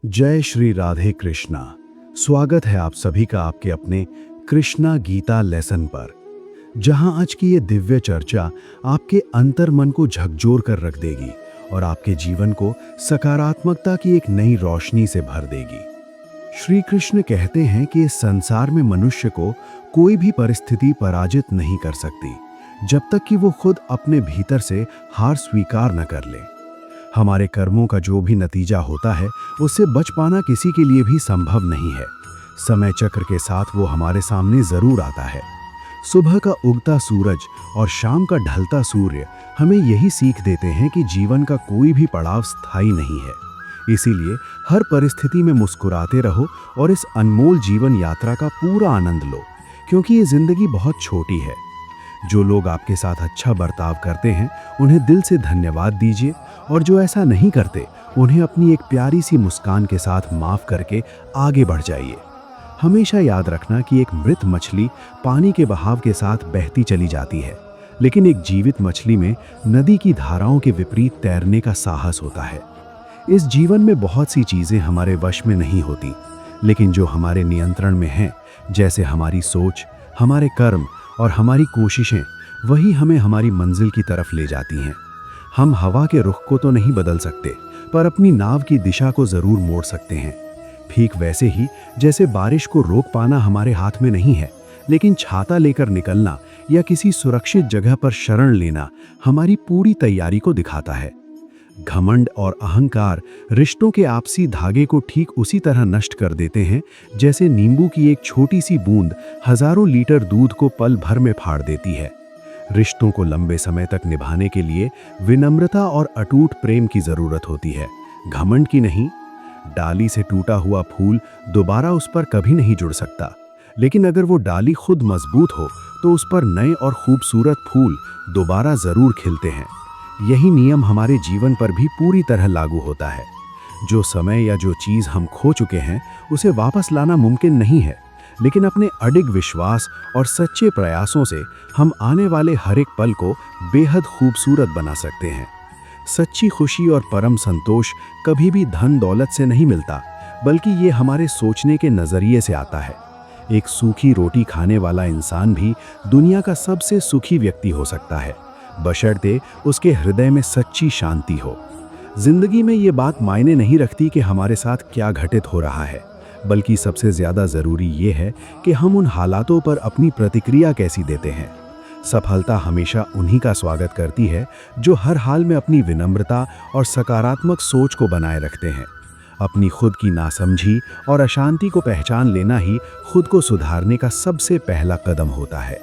जय श्री राधे कृष्णा। स्वागत है आप सभी का आपके अपने कृष्णा गीता लेसन पर, जहां आज की ये दिव्य चर्चा आपके अंतर मन को झकझोर कर रख देगी और आपके जीवन को सकारात्मकता की एक नई रोशनी से भर देगी। श्री कृष्ण कहते हैं कि इस संसार में मनुष्य को कोई भी परिस्थिति पराजित नहीं कर सकती जब तक कि वो खुद अपने भीतर से हार स्वीकार न कर ले। हमारे कर्मों का जो भी नतीजा होता है उससे बच पाना किसी के लिए भी संभव नहीं है। समय चक्र के साथ वो हमारे सामने जरूर आता है। सुबह का उगता सूरज और शाम का ढलता सूर्य हमें यही सीख देते हैं कि जीवन का कोई भी पड़ाव स्थायी नहीं है। इसीलिए हर परिस्थिति में मुस्कुराते रहो और इस अनमोल जीवन यात्रा का पूरा आनंद लो, क्योंकि ये जिंदगी बहुत छोटी है। जो लोग आपके साथ अच्छा बर्ताव करते हैं उन्हें दिल से धन्यवाद दीजिए, और जो ऐसा नहीं करते उन्हें अपनी एक प्यारी सी मुस्कान के साथ माफ करके आगे बढ़ जाइए। हमेशा याद रखना कि एक मृत मछली पानी के बहाव के साथ बहती चली जाती है, लेकिन एक जीवित मछली में नदी की धाराओं के विपरीत तैरने का साहस होता है। इस जीवन में बहुत सी चीजें हमारे वश में नहीं होती, लेकिन जो हमारे नियंत्रण में हैं, जैसे हमारी सोच, हमारे कर्म और हमारी कोशिशें, वही हमें हमारी मंजिल की तरफ ले जाती हैं। हम हवा के रुख को तो नहीं बदल सकते, पर अपनी नाव की दिशा को जरूर मोड़ सकते हैं। ठीक वैसे ही जैसे बारिश को रोक पाना हमारे हाथ में नहीं है, लेकिन छाता लेकर निकलना या किसी सुरक्षित जगह पर शरण लेना हमारी पूरी तैयारी को दिखाता है। घमंड और अहंकार रिश्तों के आपसी धागे को ठीक उसी तरह नष्ट कर देते हैं जैसे नींबू की एक छोटी सी बूंद हजारों लीटर दूध को पल भर में फाड़ देती है। रिश्तों को लंबे समय तक निभाने के लिए विनम्रता और अटूट प्रेम की जरूरत होती है, घमंड की नहीं। डाली से टूटा हुआ फूल दोबारा उस पर कभी नहीं जुड़ सकता, लेकिन अगर वो डाली खुद मजबूत हो तो उस पर नए और खूबसूरत फूल दोबारा जरूर खिलते हैं। यही नियम हमारे जीवन पर भी पूरी तरह लागू होता है। जो समय या जो चीज़ हम खो चुके हैं उसे वापस लाना मुमकिन नहीं है, लेकिन अपने अडिग विश्वास और सच्चे प्रयासों से हम आने वाले हर एक पल को बेहद खूबसूरत बना सकते हैं। सच्ची खुशी और परम संतोष कभी भी धन दौलत से नहीं मिलता, बल्कि ये हमारे सोचने के नज़रिए से आता है। एक सूखी रोटी खाने वाला इंसान भी दुनिया का सबसे सुखी व्यक्ति हो सकता है, बशर्ते उसके हृदय में सच्ची शांति हो। जिंदगी में ये बात मायने नहीं रखती कि हमारे साथ क्या घटित हो रहा है, बल्कि सबसे ज़्यादा ज़रूरी ये है कि हम उन हालातों पर अपनी प्रतिक्रिया कैसी देते हैं। सफलता हमेशा उन्हीं का स्वागत करती है जो हर हाल में अपनी विनम्रता और सकारात्मक सोच को बनाए रखते हैं। अपनी खुद की नासमझी और अशांति को पहचान लेना ही खुद को सुधारने का सबसे पहला कदम होता है।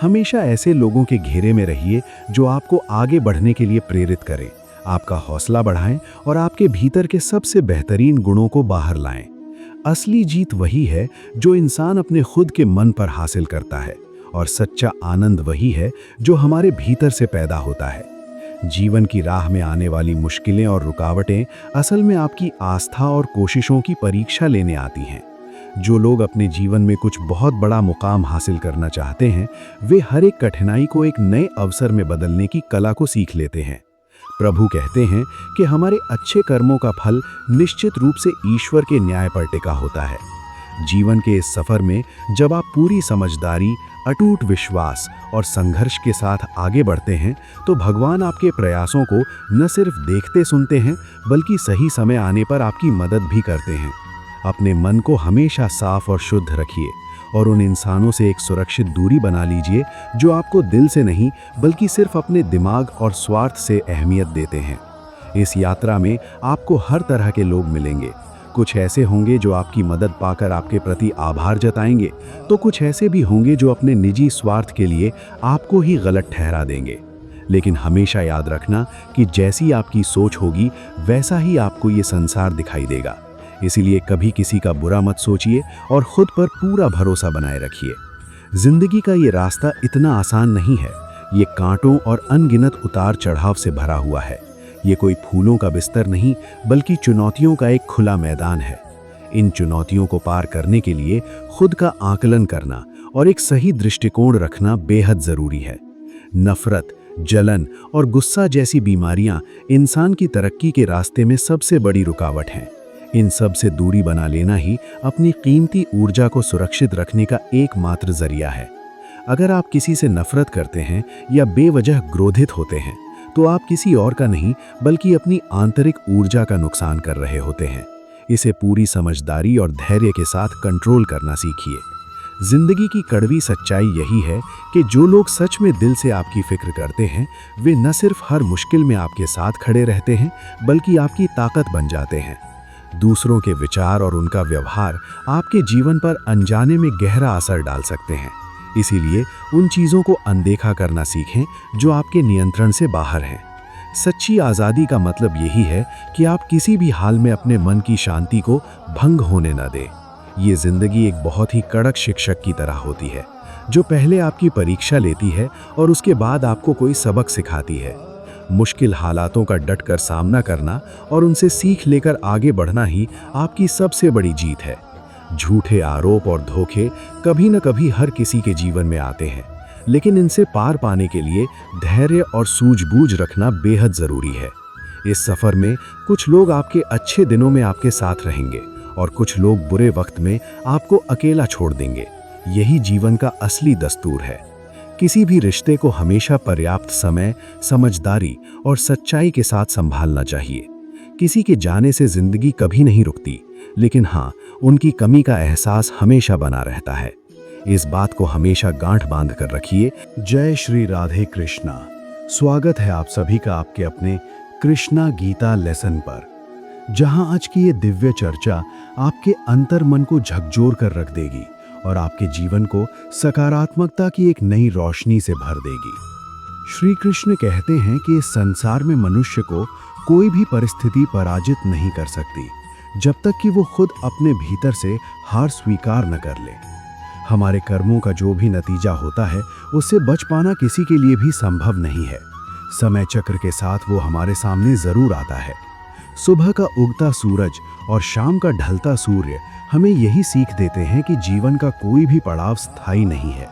हमेशा ऐसे लोगों के घेरे में रहिए जो आपको आगे बढ़ने के लिए प्रेरित करें, आपका हौसला बढ़ाएं और आपके भीतर के सबसे बेहतरीन गुणों को बाहर लाएं। असली जीत वही है जो इंसान अपने खुद के मन पर हासिल करता है, और सच्चा आनंद वही है जो हमारे भीतर से पैदा होता है। जीवन की राह में आने वाली मुश्किलें और रुकावटें असल में आपकी आस्था और कोशिशों की परीक्षा लेने आती हैं। जो लोग अपने जीवन में कुछ बहुत बड़ा मुकाम हासिल करना चाहते हैं, वे हर एक कठिनाई को एक नए अवसर में बदलने की कला को सीख लेते हैं। प्रभु कहते हैं कि हमारे अच्छे कर्मों का फल निश्चित रूप से ईश्वर के न्याय पर टिका होता है। जीवन के इस सफर में जब आप पूरी समझदारी, अटूट विश्वास और संघर्ष के साथ आगे बढ़ते हैं, तो भगवान आपके प्रयासों को न सिर्फ देखते सुनते हैं, बल्कि सही समय आने पर आपकी मदद भी करते हैं। अपने मन को हमेशा साफ और शुद्ध रखिए और उन इंसानों से एक सुरक्षित दूरी बना लीजिए जो आपको दिल से नहीं बल्कि सिर्फ अपने दिमाग और स्वार्थ से अहमियत देते हैं। इस यात्रा में आपको हर तरह के लोग मिलेंगे। कुछ ऐसे होंगे जो आपकी मदद पाकर आपके प्रति आभार जताएंगे, तो कुछ ऐसे भी होंगे जो अपने निजी स्वार्थ के लिए आपको ही गलत ठहरा देंगे। लेकिन हमेशा याद रखना कि जैसी आपकी सोच होगी वैसा ही आपको ये संसार दिखाई देगा। इसीलिए कभी किसी का बुरा मत सोचिए और खुद पर पूरा भरोसा बनाए रखिए। जिंदगी का ये रास्ता इतना आसान नहीं है। ये कांटों और अनगिनत उतार चढ़ाव से भरा हुआ है। ये कोई फूलों का बिस्तर नहीं, बल्कि चुनौतियों का एक खुला मैदान है। इन चुनौतियों को पार करने के लिए खुद का आकलन करना और एक सही दृष्टिकोण रखना बेहद जरूरी है। नफरत, जलन और गुस्सा जैसी बीमारियां इंसान की तरक्की के रास्ते में सबसे बड़ी रुकावट हैं। इन सब से दूरी बना लेना ही अपनी कीमती ऊर्जा को सुरक्षित रखने का एकमात्र जरिया है। अगर आप किसी से नफरत करते हैं या बेवजह क्रोधित होते हैं, तो आप किसी और का नहीं बल्कि अपनी आंतरिक ऊर्जा का नुकसान कर रहे होते हैं। इसे पूरी समझदारी और धैर्य के साथ कंट्रोल करना सीखिए। जिंदगी की कड़वी सच्चाई यही है कि जो लोग सच में दिल से आपकी फिक्र करते हैं, वे न सिर्फ हर मुश्किल में आपके साथ खड़े रहते हैं, बल्कि आपकी ताकत बन जाते हैं। दूसरों के विचार और उनका व्यवहार आपके जीवन पर अनजाने में गहरा असर डाल सकते हैं। इसीलिए उन चीज़ों को अनदेखा करना सीखें जो आपके नियंत्रण से बाहर हैं। सच्ची आज़ादी का मतलब यही है कि आप किसी भी हाल में अपने मन की शांति को भंग होने न दें। ये जिंदगी एक बहुत ही कड़क शिक्षक की तरह होती है, जो पहले आपकी परीक्षा लेती है और उसके बाद आपको कोई सबक सिखाती है। मुश्किल हालातों का डटकर सामना करना और उनसे सीख लेकर आगे बढ़ना ही आपकी सबसे बड़ी जीत है। झूठे आरोप और धोखे कभी न कभी हर किसी के जीवन में आते हैं, लेकिन इनसे पार पाने के लिए धैर्य और सूझबूझ रखना बेहद ज़रूरी है। इस सफ़र में कुछ लोग आपके अच्छे दिनों में आपके साथ रहेंगे और कुछ लोग बुरे वक्त में आपको अकेला छोड़ देंगे। यही जीवन का असली दस्तूर है। किसी भी रिश्ते को हमेशा पर्याप्त समय, समझदारी और सच्चाई के साथ संभालना चाहिए। किसी के जाने से जिंदगी कभी नहीं रुकती, लेकिन हाँ, उनकी कमी का एहसास हमेशा बना रहता है। इस बात को हमेशा गांठ बांध कर रखिए। जय श्री राधे कृष्णा। स्वागत है आप सभी का आपके अपने कृष्णा गीता लेसन पर, जहां आज की ये दिव्य चर्चा आपके अंतर मन को झकझोर कर रख देगी और आपके जीवन को सकारात्मकता की एक नई रोशनी से भर देगी। श्री कृष्ण कहते हैं कि इस संसार में मनुष्य को कोई भी परिस्थिति पराजित नहीं कर सकती, जब तक कि वो खुद अपने भीतर से हार स्वीकार न कर ले। हमारे कर्मों का जो भी नतीजा होता है, उससे बच पाना किसी के लिए भी संभव नहीं है। समय चक्र के साथ वो हमारे सामने जरूर आता है। सुबह का उगता सूरज और शाम का ढलता सूर्य हमें यही सीख देते हैं कि जीवन का कोई भी पड़ाव स्थायी नहीं है।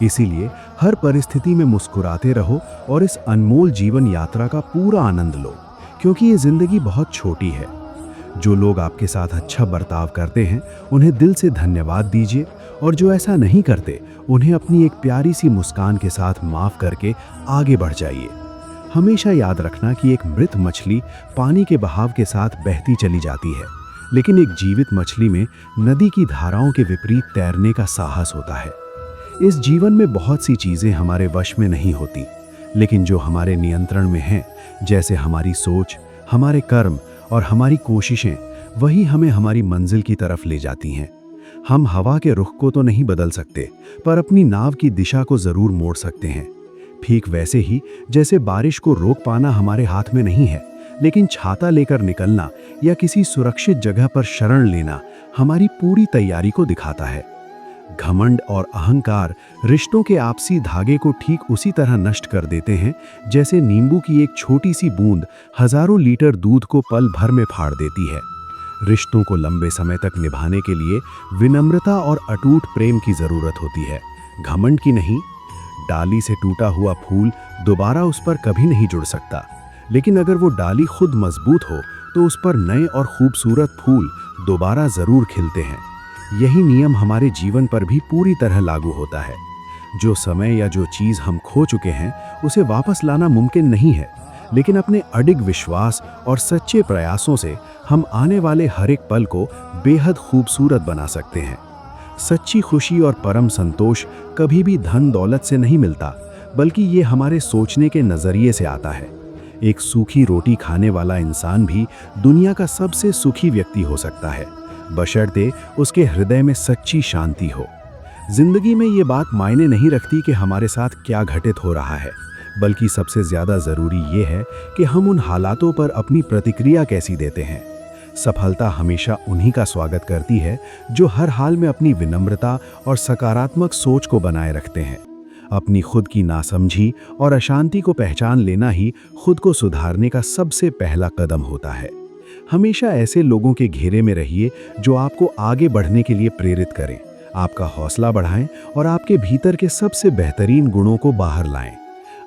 इसीलिए हर परिस्थिति में मुस्कुराते रहो और इस अनमोल जीवन यात्रा का पूरा आनंद लो, क्योंकि ये जिंदगी बहुत छोटी है। जो लोग आपके साथ अच्छा बर्ताव करते हैं, उन्हें दिल से धन्यवाद दीजिए, और जो ऐसा नहीं करते, उन्हें अपनी एक प्यारी सी मुस्कान के साथ माफ करके आगे बढ़ जाइए। हमेशा याद रखना कि एक मृत मछली पानी के बहाव के साथ बहती चली जाती है, लेकिन एक जीवित मछली में नदी की धाराओं के विपरीत तैरने का साहस होता है। इस जीवन में बहुत सी चीजें हमारे वश में नहीं होती, लेकिन जो हमारे नियंत्रण में हैं, जैसे हमारी सोच, हमारे कर्म और हमारी कोशिशें, वही हमें हमारी मंजिल की तरफ ले जाती हैं। हम हवा के रुख को तो नहीं बदल सकते, पर अपनी नाव की दिशा को जरूर मोड़ सकते हैं। ठीक वैसे ही जैसे बारिश को रोक पाना हमारे हाथ में नहीं है, लेकिन छाता लेकर निकलना या किसी सुरक्षित जगह पर शरण लेना हमारी पूरी तैयारी को दिखाता है। घमंड और अहंकार रिश्तों के आपसी धागे को ठीक उसी तरह नष्ट कर देते हैं, जैसे नींबू की एक छोटी सी बूंद हजारों लीटर दूध को पल भर में फाड़ देती है। रिश्तों को लंबे समय तक निभाने के लिए विनम्रता और अटूट प्रेम की जरूरत होती है, घमंड की नहीं। डाली से टूटा हुआ फूल दोबारा उस पर कभी नहीं जुड़ सकता, लेकिन अगर वो डाली खुद मजबूत हो तो उस पर नए और खूबसूरत फूल दोबारा जरूर खिलते हैं। यही नियम हमारे जीवन पर भी पूरी तरह लागू होता है। जो समय या जो चीज़ हम खो चुके हैं, उसे वापस लाना मुमकिन नहीं है, लेकिन अपने अडिग विश्वास और सच्चे प्रयासों से हम आने वाले हर एक पल को बेहद खूबसूरत बना सकते हैं। सच्ची खुशी और परम संतोष कभी भी धन दौलत से नहीं मिलता, बल्कि ये हमारे सोचने के नज़रिए से आता है। एक सूखी रोटी खाने वाला इंसान भी दुनिया का सबसे सुखी व्यक्ति हो सकता है, बशर्ते उसके हृदय में सच्ची शांति हो। जिंदगी में ये बात मायने नहीं रखती कि हमारे साथ क्या घटित हो रहा है, बल्कि सबसे ज़्यादा ज़रूरी ये है कि हम उन हालातों पर अपनी प्रतिक्रिया कैसी देते हैं। सफलता हमेशा उन्हीं का स्वागत करती है जो हर हाल में अपनी विनम्रता और सकारात्मक सोच को बनाए रखते हैं। अपनी खुद की नासमझी और अशांति को पहचान लेना ही खुद को सुधारने का सबसे पहला कदम होता है। हमेशा ऐसे लोगों के घेरे में रहिए जो आपको आगे बढ़ने के लिए प्रेरित करें, आपका हौसला बढ़ाएं और आपके भीतर के सबसे बेहतरीन गुणों को बाहर लाएं।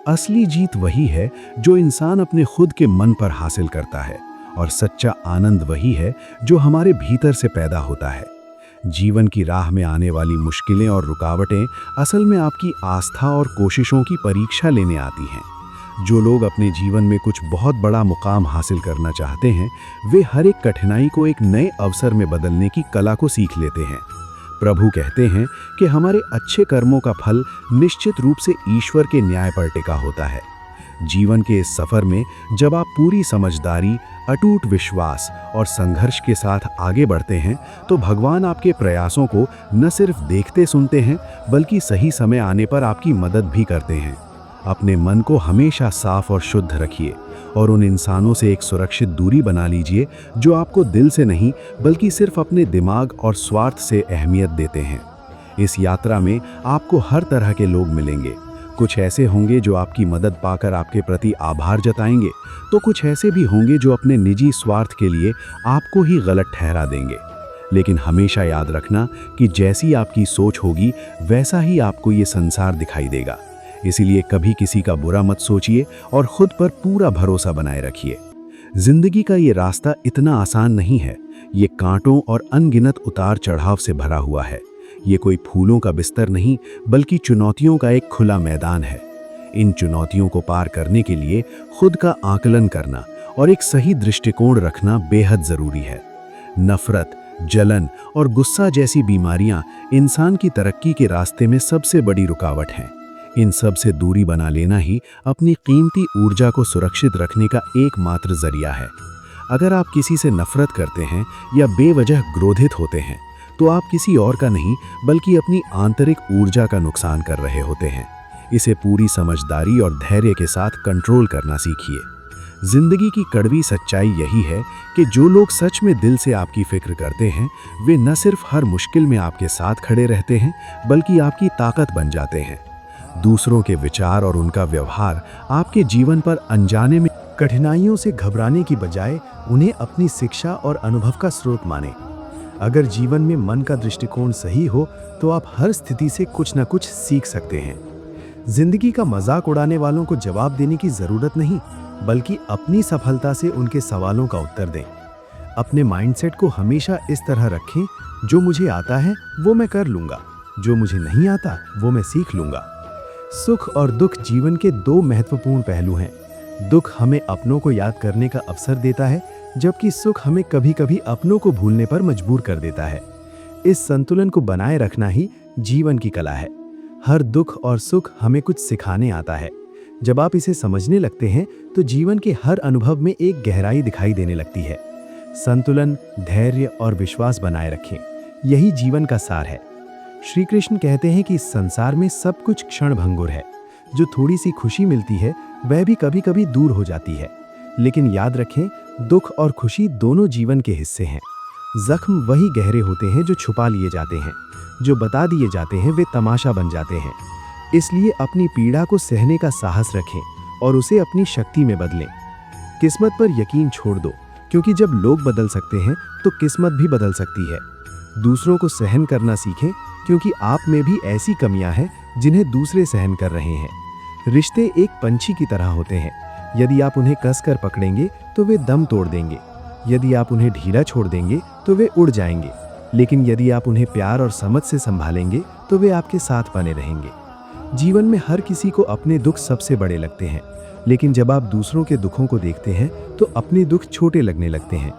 असली जीत वही है जो इंसान अपने खुद के मन पर हासिल करता है और सच्चा आनंद वही है जो हमारे भीतर से पैदा होता है। जीवन की राह में आने वाली मुश्किलें और रुकावटें असल में आपकी आस्था और कोशिशों की परीक्षा लेने आती हैं। जो लोग अपने जीवन में कुछ बहुत बड़ा मुकाम हासिल करना चाहते हैं, वे हर एक कठिनाई को एक नए अवसर में बदलने की कला को सीख लेते हैं। प्रभु कहते हैं कि हमारे अच्छे कर्मों का फल निश्चित रूप से ईश्वर के न्याय पर टिका होता है। जीवन के इस सफर में जब आप पूरी समझदारी, अटूट विश्वास और संघर्ष के साथ आगे बढ़ते हैं, तो भगवान आपके प्रयासों को न सिर्फ देखते सुनते हैं, बल्कि सही समय आने पर आपकी मदद भी करते हैं। अपने मन को हमेशा साफ और शुद्ध रखिए और उन इंसानों से एक सुरक्षित दूरी बना लीजिए जो आपको दिल से नहीं बल्कि सिर्फ अपने दिमाग और स्वार्थ से अहमियत देते हैं। इस यात्रा में आपको हर तरह के लोग मिलेंगे। कुछ ऐसे होंगे जो आपकी मदद पाकर आपके प्रति आभार जताएंगे, तो कुछ ऐसे भी होंगे जो अपने निजी स्वार्थ के लिए आपको ही गलत ठहरा देंगे। लेकिन हमेशा याद रखना कि जैसी आपकी सोच होगी वैसा ही आपको ये संसार दिखाई देगा। इसीलिए कभी किसी का बुरा मत सोचिए और खुद पर पूरा भरोसा बनाए रखिए। जिंदगी का ये रास्ता इतना आसान नहीं है। ये कांटों और अनगिनत उतार चढ़ाव से भरा हुआ है। ये कोई फूलों का बिस्तर नहीं, बल्कि चुनौतियों का एक खुला मैदान है। इन चुनौतियों को पार करने के लिए खुद का आकलन करना और एक सही दृष्टिकोण रखना बेहद जरूरी है। नफरत, जलन और गुस्सा जैसी बीमारियां इंसान की तरक्की के रास्ते में सबसे बड़ी रुकावट हैं। इन सब से दूरी बना लेना ही अपनी कीमती ऊर्जा को सुरक्षित रखने का एकमात्र जरिया है। अगर आप किसी से नफरत करते हैं या बेवजह क्रोधित होते हैं, तो आप किसी और का नहीं बल्कि अपनी आंतरिक ऊर्जा का नुकसान कर रहे होते हैं। इसे पूरी समझदारी और धैर्य के साथ कंट्रोल करना सीखिए। जिंदगी की कड़वी सच्चाई यही है कि जो लोग सच में दिल से आपकी फिक्र करते हैं, वे न सिर्फ हर मुश्किल में आपके साथ खड़े रहते हैं, बल्कि आपकी ताकत बन जाते हैं। दूसरों के विचार और उनका व्यवहार आपके जीवन पर अनजाने में कठिनाइयों से घबराने की बजाय उन्हें अपनी शिक्षा और अनुभव का स्रोत माने। अगर जीवन में मन का दृष्टिकोण सही हो, तो आप हर स्थिति से कुछ न कुछ सीख सकते हैं। जिंदगी का मजाक उड़ाने वालों को जवाब देने की जरूरत नहीं, बल्कि अपनी सफलता से उनके सवालों का उत्तर दें। अपने माइंडसेट को हमेशा इस तरह रखें, जो मुझे आता है वो मैं कर लूंगा, जो मुझे नहीं आता वो मैं सीख लूंगा। सुख और दुख जीवन के दो महत्वपूर्ण पहलू हैं। दुख हमें अपनों को याद करने का अवसर देता है, जबकि सुख हमें कभी कभी अपनों को भूलने पर मजबूर कर देता है। इस संतुलन को बनाए रखना ही जीवन की कला है। हर दुख और सुख हमें कुछ सिखाने आता है। जब आप इसे समझने लगते हैं, तो जीवन के हर अनुभव में एक गहराई दिखाई देने लगती है। संतुलन, धैर्य और विश्वास बनाए रखें, यही जीवन का सार है। श्री कृष्ण कहते हैं कि इस संसार में सब कुछ क्षणभंगुर है। जो थोड़ी सी खुशी मिलती है, वह भी कभी कभी दूर हो जाती है। लेकिन याद रखें, दुख और खुशी दोनों जीवन के हिस्से हैं। जख्म वही गहरे होते हैं जो छुपा लिए जाते हैं। जो बता दिए जाते हैं वे तमाशा बन जाते हैं। इसलिए अपनी पीड़ा को सहने का साहस रखें और उसे अपनी शक्ति में बदलें। किस्मत पर यकीन छोड़ दो, क्योंकि जब लोग बदल सकते हैं तो किस्मत भी बदल सकती है। दूसरों को सहन करना सीखें, क्योंकि आप में भी ऐसी कमियां हैं जिन्हें दूसरे सहन कर रहे हैं। रिश्ते एक पंछी की तरह होते हैं। यदि आप उन्हें कसकर पकड़ेंगे तो वे दम तोड़ देंगे। यदि आप उन्हें ढीला छोड़ देंगे तो वे उड़ जाएंगे। लेकिन यदि आप उन्हें प्यार और समझ से संभालेंगे तो वे आपके साथ बने रहेंगे। जीवन में हर किसी को अपने दुख सबसे बड़े लगते हैं, लेकिन जब आप दूसरों के दुखों को देखते हैं तो अपने दुख छोटे लगने लगते हैं।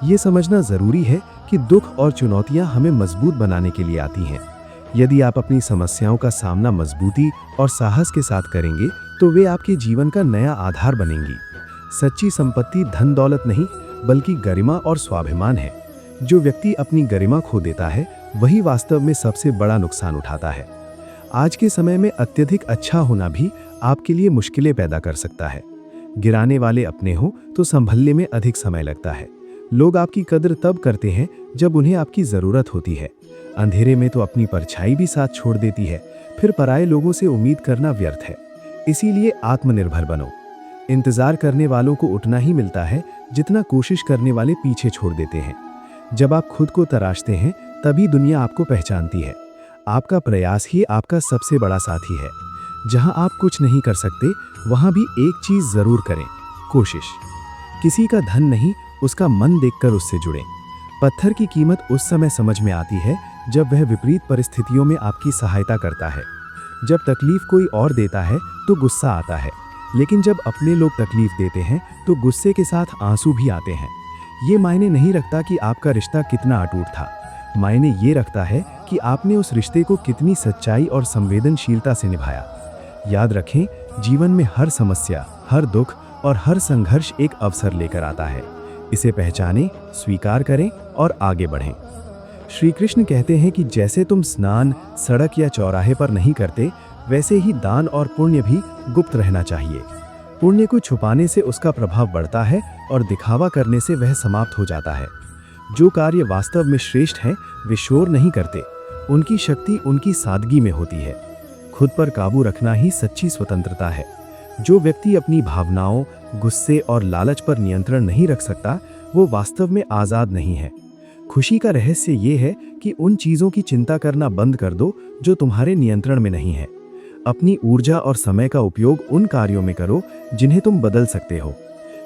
ये समझना जरूरी है कि दुख और चुनौतियां हमें मजबूत बनाने के लिए आती हैं। यदि आप अपनी समस्याओं का सामना मजबूती और साहस के साथ करेंगे, तो वे आपके जीवन का नया आधार बनेंगी। सच्ची संपत्ति धन दौलत नहीं, बल्कि गरिमा और स्वाभिमान है। जो व्यक्ति अपनी गरिमा खो देता है, वही वास्तव में सबसे बड़ा नुकसान उठाता है। आज के समय में अत्यधिक अच्छा होना भी आपके लिए मुश्किलें पैदा कर सकता है। गिराने वाले अपने हो तो संभलने में अधिक समय लगता है। लोग आपकी कदर तब करते हैं जब उन्हें आपकी जरूरत होती है। अंधेरे में तो अपनी परछाई भी साथ छोड़ देती है। फिर पराये लोगों से उम्मीद करना व्यर्थ है। इसीलिए आत्मनिर्भर बनो। इंतजार करने वालों को उतना ही मिलता है जितना कोशिश करने वाले पीछे छोड़ देते हैं। जब आप खुद को तराशते हैं, तभी दुनिया आपको पहचानती है। आपका प्रयास ही आपका सबसे बड़ा साथी है। जहां आप कुछ नहीं कर सकते, वहां भी एक चीज जरूर करें, कोशिश। किसी का धन नहीं, उसका मन देखकर उससे जुड़ें। पत्थर की कीमत उस समय समझ में आती है जब वह विपरीत परिस्थितियों में आपकी सहायता करता है। जब तकलीफ कोई और देता है तो गुस्सा आता है, लेकिन जब अपने लोग तकलीफ देते हैं तो गुस्से के साथ आंसू भी आते हैं। ये मायने नहीं रखता कि आपका रिश्ता कितना अटूट था, मायने ये रखता है कि आपने उस रिश्ते को कितनी सच्चाई और संवेदनशीलता से निभाया। याद रखें, जीवन में हर समस्या, हर दुख और हर संघर्ष एक अवसर लेकर आता है। इसे पहचानें, स्वीकार करें और आगे बढ़ें। श्री कृष्ण कहते हैं कि जैसे तुम स्नान सड़क या चौराहे पर नहीं करते, वैसे ही दान और पुण्य भी गुप्त रहना चाहिए। पुण्य को छुपाने से उसका प्रभाव बढ़ता है और दिखावा करने से वह समाप्त हो जाता है। जो कार्य वास्तव में श्रेष्ठ हैं, वे शोर नहीं करते, उनकी शक्ति उनकी सादगी में होती है। खुद पर काबू रखना ही सच्ची स्वतंत्रता है। जो व्यक्ति अपनी भावनाओं, गुस्से और लालच पर नियंत्रण नहीं रख सकता, वो वास्तव में आज़ाद नहीं है। खुशी का रहस्य ये है कि उन चीज़ों की चिंता करना बंद कर दो जो तुम्हारे नियंत्रण में नहीं है। अपनी ऊर्जा और समय का उपयोग उन कार्यों में करो जिन्हें तुम बदल सकते हो।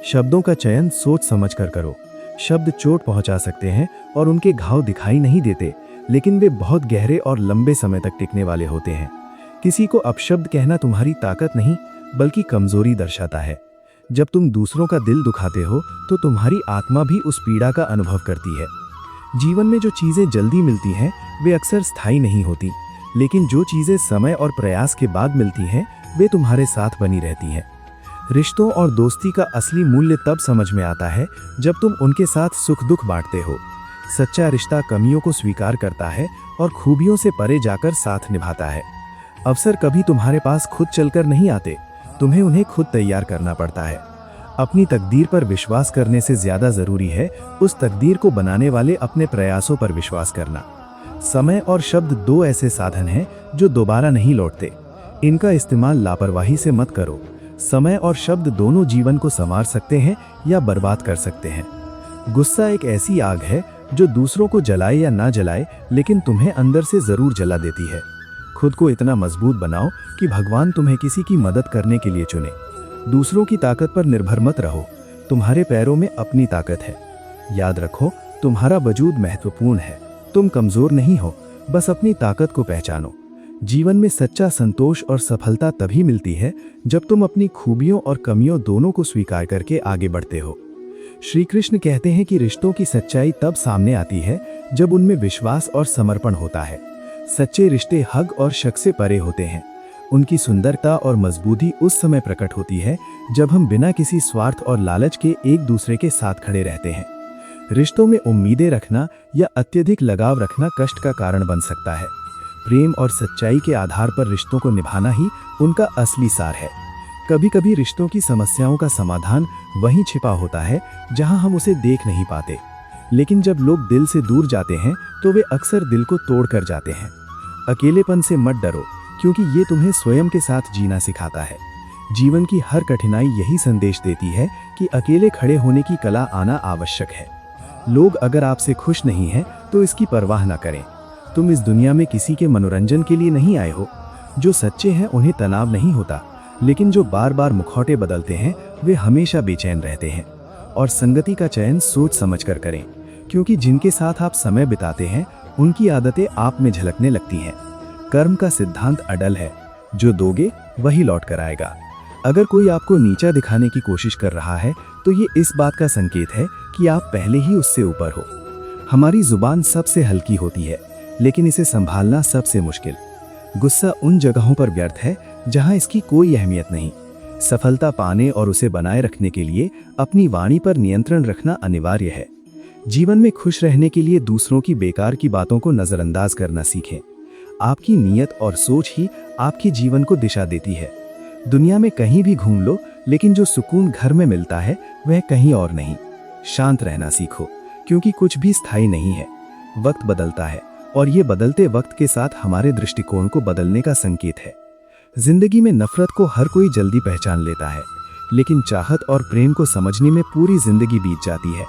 शब्दों का चयन सोच समझ कर करो। शब्द चोट पहुंचा सकते हैं और उनके घाव दिखाई नहीं देते, लेकिन वे बहुत गहरे और लंबे समय तक टिकने वाले होते हैं। किसी को अपशब्द कहना तुम्हारी ताकत नहीं, बल्कि कमजोरी दर्शाता है। जब तुम दूसरों का दिल दुखाते हो तो तुम्हारी आत्मा भी उस पीड़ा का अनुभव करती है। जीवन में जो चीज़ें जल्दी मिलती हैं, वे अक्सर स्थायी नहीं होती, लेकिन जो चीज़ें समय और प्रयास के बाद मिलती हैं, वे तुम्हारे साथ बनी रहती हैं। रिश्तों और दोस्ती का असली मूल्य तब समझ में आता है जब तुम उनके साथ सुख दुख बांटते हो। सच्चा रिश्ता कमियों को स्वीकार करता है और खूबियों से परे जाकर साथ निभाता है। अवसर कभी तुम्हारे पास खुद चलकर नहीं आते, तुम्हें उन्हें खुद तैयार करना पड़ता है। अपनी तकदीर पर विश्वास करने से ज्यादा जरूरी है उस तकदीर को बनाने वाले अपने प्रयासों पर विश्वास करना। समय और शब्द दो ऐसे साधन हैं जो दोबारा नहीं लौटते। इनका इस्तेमाल लापरवाही से मत करो। समय और शब्द दोनों जीवन को संवार सकते हैं या बर्बाद कर सकते हैं। गुस्सा एक ऐसी आग है जो दूसरों को जलाए या ना जलाए, लेकिन तुम्हें अंदर से जरूर जला देती है। खुद को इतना मजबूत बनाओ कि भगवान तुम्हें किसी की मदद करने के लिए चुने। दूसरों की ताकत पर निर्भर मत रहो, तुम्हारे पैरों में अपनी ताकत है। याद रखो, तुम्हारा वजूद महत्वपूर्ण है। तुम कमजोर नहीं हो, बस अपनी ताकत को पहचानो। जीवन में सच्चा संतोष और सफलता तभी मिलती है जब तुम अपनी खूबियों और कमियों दोनों को स्वीकार करके आगे बढ़ते हो। श्री कृष्ण कहते हैं कि रिश्तों की सच्चाई तब सामने आती है जब उनमें विश्वास और समर्पण होता है। सच्चे रिश्ते हग और शक से परे होते हैं। उनकी सुंदरता और मजबूती उस समय प्रकट होती है जब हम बिना किसी स्वार्थ और लालच के एक दूसरे के साथ खड़े रहते हैं। रिश्तों में उम्मीदें रखना या अत्यधिक लगाव रखना कष्ट का कारण बन सकता है। प्रेम और सच्चाई के आधार पर रिश्तों को निभाना ही उनका असली सार है। कभी कभी रिश्तों की समस्याओं का समाधान वहीं छिपा होता है जहां हम उसे देख नहीं पाते, लेकिन जब लोग दिल से दूर जाते हैं तो वे अक्सर दिल को तोड़ कर जाते हैं। अकेलेपन से मत डरो, क्योंकि ये तुम्हें स्वयं के साथ जीना सिखाता है। जीवन की हर कठिनाई यही संदेश देती है कि अकेले खड़े होने की कला आना आवश्यक है। लोग अगर आपसे खुश नहीं हैं तो इसकी परवाह न करें। तुम इस दुनिया में किसी के मनोरंजन के लिए नहीं आए हो। जो सच्चे हैं उन्हें तनाव नहीं होता, लेकिन जो बार बार मुखौटे बदलते हैं वे हमेशा बेचैन रहते हैं। और संगति का चयन सोच समझ कर करें, क्योंकि जिनके साथ आप समय बिताते हैं उनकी आदतें आप में झलकने लगती हैं। कर्म का सिद्धांत अडल है, जो दोगे वही लौट कर आएगा। अगर कोई आपको नीचा दिखाने की कोशिश कर रहा है तो ये इस बात का संकेत है कि आप पहले ही उससे ऊपर हो। हमारी जुबान सबसे हल्की होती है, लेकिन इसे संभालना सबसे मुश्किल। गुस्सा उन जगहों पर व्यर्थ है जहां इसकी कोई अहमियत नहीं। सफलता पाने और उसे बनाए रखने के लिए अपनी वाणी पर नियंत्रण रखना अनिवार्य है। जीवन में खुश रहने के लिए दूसरों की बेकार की बातों को नजरअंदाज करना सीखें। आपकी नीयत और सोच ही आपके जीवन को दिशा देती है। दुनिया में कहीं भी घूम लो, लेकिन जो सुकून घर में मिलता है वह कहीं और नहीं। शांत रहना सीखो, क्योंकि कुछ भी स्थायी नहीं है। वक्त बदलता है और ये बदलते वक्त के साथ हमारे दृष्टिकोण को बदलने का संकेत है। जिंदगी में नफरत को हर कोई जल्दी पहचान लेता है, लेकिन चाहत और प्रेम को समझने में पूरी जिंदगी बीत जाती है।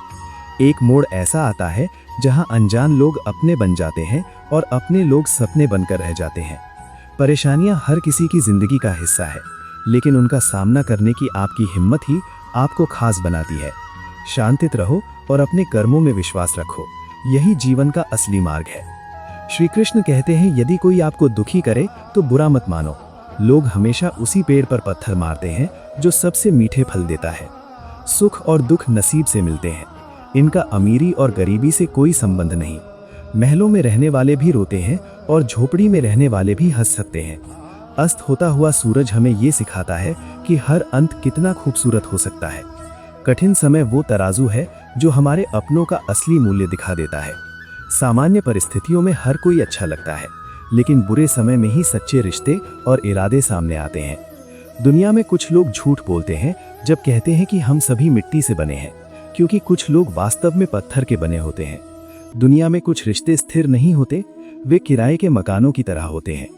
एक मोड़ ऐसा आता है जहां अनजान लोग अपने बन जाते हैं और अपने लोग सपने बनकर रह जाते हैं। परेशानियां हर किसी की जिंदगी का हिस्सा है, लेकिन उनका सामना करने की आपकी हिम्मत ही आपको खास बनाती है। शांतित रहो और अपने कर्मों में विश्वास रखो। यही जीवन का असली मार्ग है। श्री कृष्ण कहते हैं, यदि कोई आपको दुखी करे तो बुरा मत मानो। लोग हमेशा उसी पेड़ पर पत्थर मारते हैं जो सबसे मीठे फल देता है। सुख और दुख नसीब से मिलते हैं। इनका अमीरी और गरीबी से कोई संबंध नहीं। महलों में रहने वाले भी रोते हैं और झोपड़ी में रहने वाले भी हंस सकते हैं। अस्त होता हुआ सूरज हमें ये सिखाता है कि हर अंत कितना खूबसूरत हो सकता है। कठिन समय वो तराजू है जो हमारे अपनों का असली मूल्य दिखा देता है। सामान्य परिस्थितियों में हर कोई अच्छा लगता है, लेकिन बुरे समय में ही सच्चे रिश्ते और इरादे सामने आते हैं। दुनिया में कुछ लोग झूठ बोलते हैं जब कहते हैं कि हम सभी मिट्टी से बने हैं, क्योंकि कुछ लोग वास्तव में पत्थर के बने होते हैं। दुनिया में कुछ रिश्ते स्थिर नहीं होते, वे किराए के मकानों की तरह होते हैं।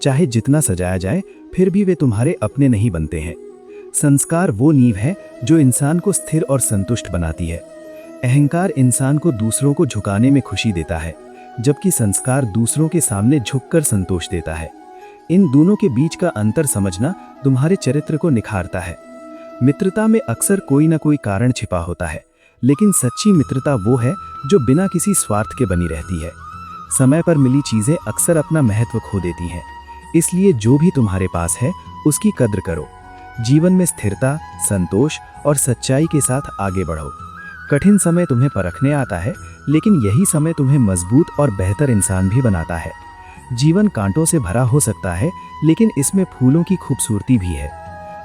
चाहे जितना सजाया जाए फिर भी वे तुम्हारे अपने नहीं बनते हैं। संस्कार वो नींव है जो इंसान को स्थिर और संतुष्ट बनाती है। अहंकार इंसान को दूसरों को झुकाने में खुशी देता है, जबकि संस्कार दूसरों के सामने झुककर संतोष देता है। इन दोनों के बीच का अंतर समझना तुम्हारे चरित्र को निखारता है। मित्रता में अक्सर कोई ना कोई कारण छिपा होता है, लेकिन सच्ची मित्रता वो है जो बिना किसी स्वार्थ के बनी रहती है। समय पर मिली चीजें अक्सर अपना महत्व खो देती हैं, इसलिए जो भी तुम्हारे पास है उसकी कद्र करो। जीवन में स्थिरता, संतोष और सच्चाई के साथ आगे बढ़ो। कठिन समय तुम्हें परखने आता है, लेकिन यही समय तुम्हें मजबूत और बेहतर इंसान भी बनाता है। जीवन कांटों से भरा हो सकता है, लेकिन इसमें फूलों की खूबसूरती भी है।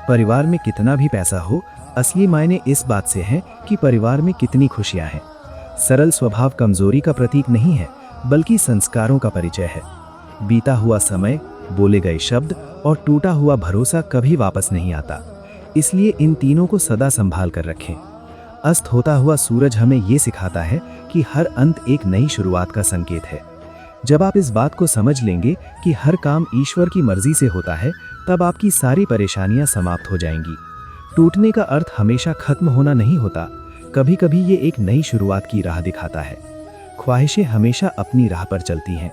परिवार में कितना भी पैसा हो, असली मायने इस बात से है कि परिवार में कितनी खुशियां हैं। सरल स्वभाव कमजोरी का प्रतीक नहीं है, बल्कि संस्कारों का परिचय है। बीता हुआ समय, बोले गए शब्द और टूटा हुआ भरोसा कभी वापस नहीं आता, इसलिए इन तीनों को सदा संभाल कर रखें। अस्त होता हुआ सूरज हमें ये सिखाता है कि हर अंत एक नई शुरुआत का संकेत है। जब आप इस बात को समझ लेंगे कि हर काम ईश्वर की मर्जी से होता है, तब आपकी सारी परेशानियां समाप्त हो जाएंगी। टूटने का अर्थ हमेशा खत्म होना नहीं होता, कभी कभी ये एक नई शुरुआत की राह दिखाता है। ख्वाहिशें हमेशा अपनी राह पर चलती हैं।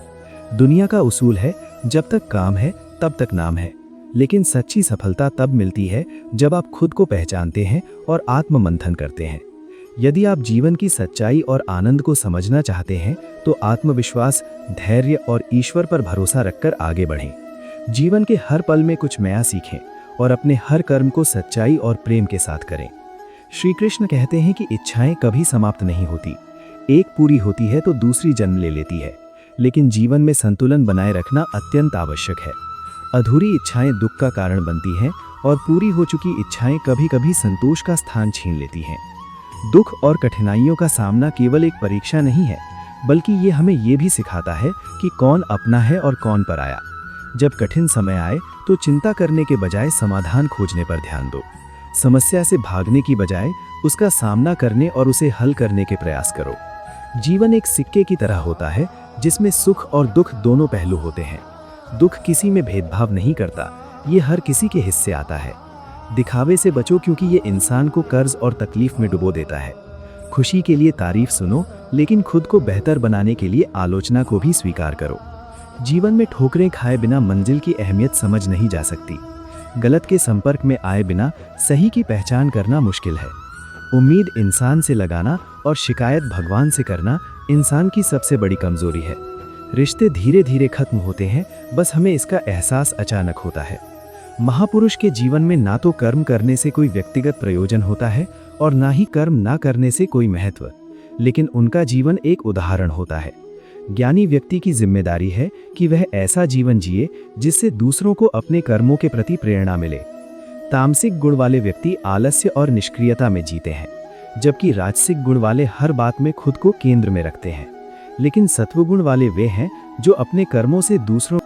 दुनिया का उसूल है, जब तक काम है तब तक नाम है, लेकिन सच्ची सफलता तब मिलती है जब आप खुद को पहचानते हैं और आत्ममंथन करते हैं। यदि आप जीवन की सच्चाई और आनंद को समझना चाहते हैं, तो आत्मविश्वास, धैर्य और ईश्वर पर भरोसा रखकर आगे बढ़ें। जीवन के हर पल में कुछ नया सीखें और अपने हर कर्म को सच्चाई और प्रेम के साथ करें। श्री कृष्ण कहते हैं कि इच्छाएं कभी समाप्त नहीं होती। एक पूरी होती है तो दूसरी जन्म ले लेती है, लेकिन जीवन में संतुलन बनाए रखना अत्यंत आवश्यक है। अधूरी इच्छाएं दुख का कारण बनती हैं और पूरी हो चुकी इच्छाएं कभी कभी संतोष का स्थान छीन लेती हैं। दुख और कठिनाइयों का सामना केवल एक परीक्षा नहीं है, बल्कि ये हमें ये भी सिखाता है कि कौन अपना है और कौन पराया। जब कठिन समय आए तो चिंता करने के बजाय समाधान खोजने पर ध्यान दो। समस्या से भागने की बजाय उसका सामना करने और उसे हल करने के प्रयास करो। जीवन एक सिक्के की तरह होता है, जिसमें सुख और दुख दोनों पहलू होते हैं। दुख किसी में भेदभाव नहीं करता, ये हर किसी के हिस्से आता है। दिखावे से बचो, क्योंकि ये इंसान को कर्ज और तकलीफ में डुबो देता है। खुशी के लिए तारीफ सुनो, लेकिन खुद को बेहतर बनाने के लिए आलोचना को भी स्वीकार करो। जीवन में ठोकरें खाए बिना मंजिल की अहमियत समझ नहीं जा सकती। गलत के संपर्क में आए बिना सही की पहचान करना मुश्किल है। उम्मीद इंसान से लगाना और शिकायत भगवान से करना इंसान की सबसे बड़ी कमजोरी है। रिश्ते धीरे धीरे खत्म होते हैं, बस हमें इसका एहसास अचानक होता है। महापुरुष के जीवन में ना तो कर्म करने से कोई व्यक्तिगत प्रयोजन होता है और ना ही कर्म ना करने से कोई महत्व, लेकिन उनका जीवन एक उदाहरण होता है। ज्ञानी व्यक्ति की जिम्मेदारी है कि वह ऐसा जीवन जिए जिससे दूसरों को अपने कर्मों के प्रति प्रेरणा मिले। तामसिक गुण वाले व्यक्ति आलस्य और निष्क्रियता में जीते हैं, जबकि राजसिक गुण वाले हर बात में खुद को केंद्र में रखते हैं। लेकिन सत्वगुण वाले वे हैं जो अपने कर्मों से दूसरों